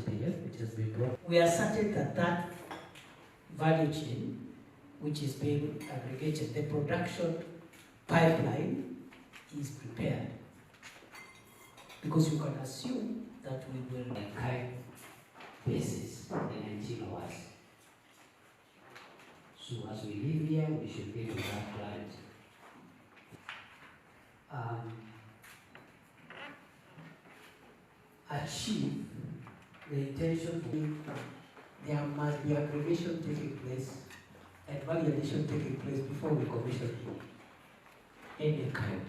CPF, which has been brought. We are certain that that value chain, which is being aggregated, the production pipeline is prepared. Because you can assume that we will on a CAIP basis in 19 hours. So as we live here, we should live with that clarity. Achieve the intention. There must be aggregation taking place and validation taking place before we commission any kind.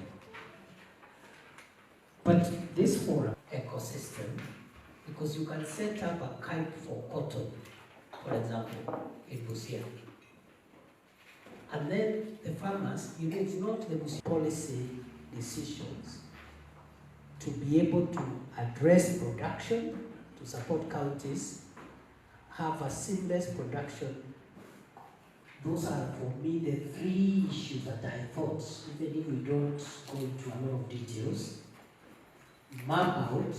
But this forum ecosystem, because you can set up a CAIP for cotton, for example, in Busia. And then the farmers, you know, it's not the Busia policy decisions to be able to address production, to support counties, have a seamless production. Those are, for me, the three issues that I thought, even if we don't go into a lot of details, map out,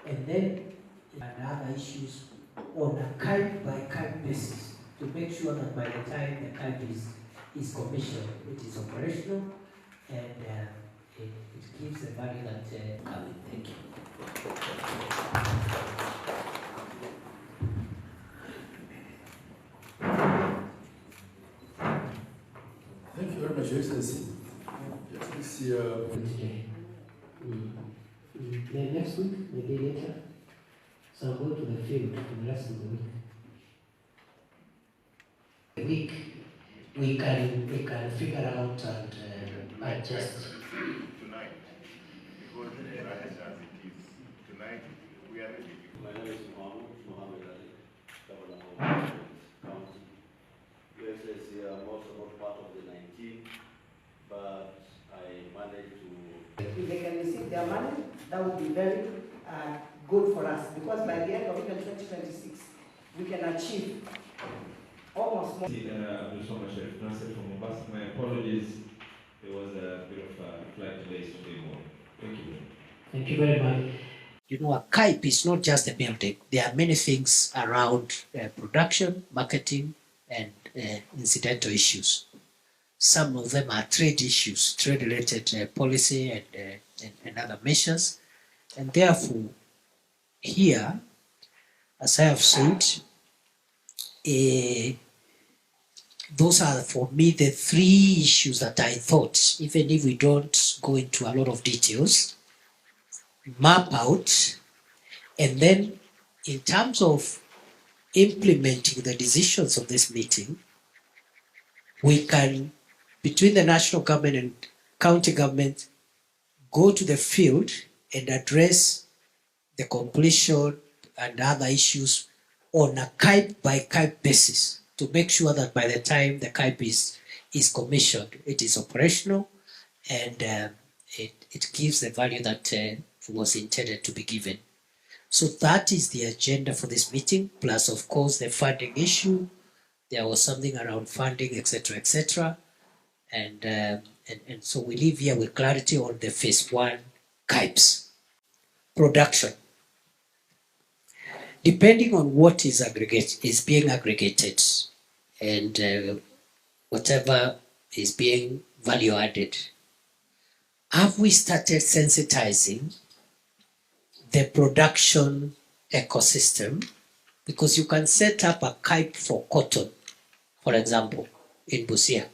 and then other issues on a CAIP by CAIP basis to make sure that by the time the CAIP is commissioned, it is operational and it gives the value that coming. Thank you. Thank you very much, Your Excellency. Yes, we see today. Next week, maybe later. So I'll go to the field for the rest of the week. The week we can figure out and adjust. Tonight, because tonight we are ready. My name is Mohammed Ali, Governor of County. Your Excellency, I'm also not part of the 19, but I managed to. If they can receive their money, that would be very good for us, because by the end of even 2026, we can achieve almost more. From Mombasa. My apologies, there was a bit of a flight delay today morning. Thank you. Thank you very much. You know, a CAIP is not just a building. There are many things around production, marketing, and incidental issues. Some of them are trade issues, trade-related policy and other measures. And therefore, here, as I have said, those are, for me, the three issues that I thought, even if we don't go into a lot of details, map out, and then in terms of implementing the decisions of this meeting, we can, between the national government and county government, go to the field and address the completion and other issues on a CAIP by CAIP basis to make sure that by the time the CAIP is commissioned, it is operational and it gives the value that was intended to be given. So that is the agenda for this meeting, plus of course the funding issue. There was something around funding, etc., etc. And so we leave here with clarity on the phase 1 CAIPs. Production. Depending on what is being aggregated and whatever is being value added, have we started sensitizing the production ecosystem? Because you can set up a CAIP for cotton, for example, in Busia.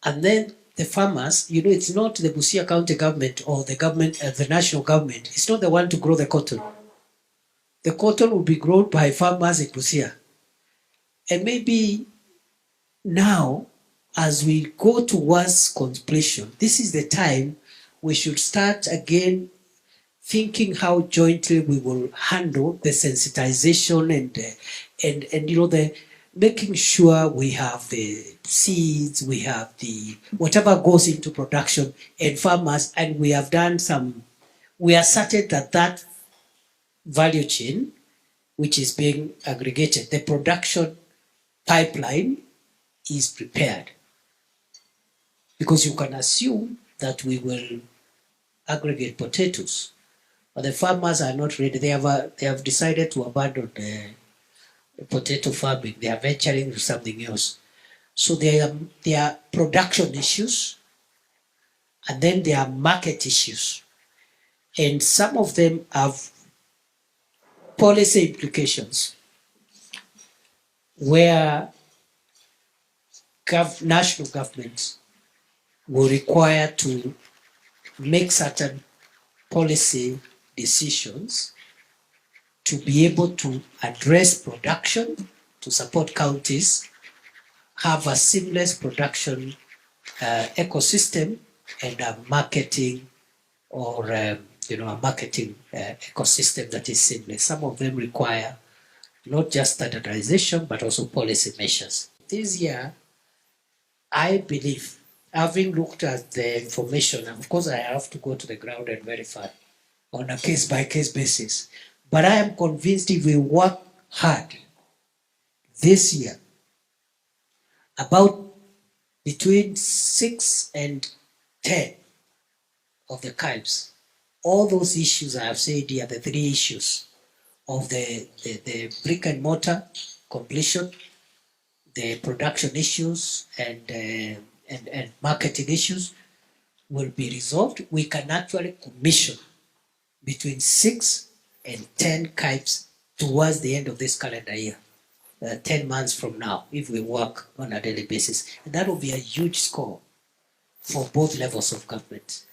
And then the farmers, you know, it's not the Busia county government or the government, the national government, it's not the one to grow the cotton. The cotton will be grown by farmers in Busia. And maybe now, as we go towards completion, this is the time we should start again thinking how jointly we will handle the sensitization and you know, the making sure we have the seeds, we have the whatever goes into production and farmers, and we have done some, we are certain that that value chain, which is being aggregated, the production pipeline is prepared. Because you can assume that we will aggregate potatoes, But the farmers are not ready. They have decided to abandon potato farming. They are venturing to something else. So there are production issues, and then there are market issues. And some of them have policy implications where national governments will require to make certain policy decisions to be able to address production, to support counties, have a seamless production ecosystem, and a marketing or a marketing ecosystem that is seamless. Some of them require not just standardization, but also policy measures. This year, I believe, having looked at the information, of course I have to go to the ground and verify on a case-by-case basis, but I am convinced if we work hard this year, about between 6 and 10 of the CAIPs, all those issues I have said here, the 3 issues of the brick and mortar completion, the production issues, and marketing issues will be resolved. We can actually commission between 6 and 10 CAIPs towards the end of this calendar year, 10 months from now, if we work on a daily basis. And that will be a huge score for both levels of government.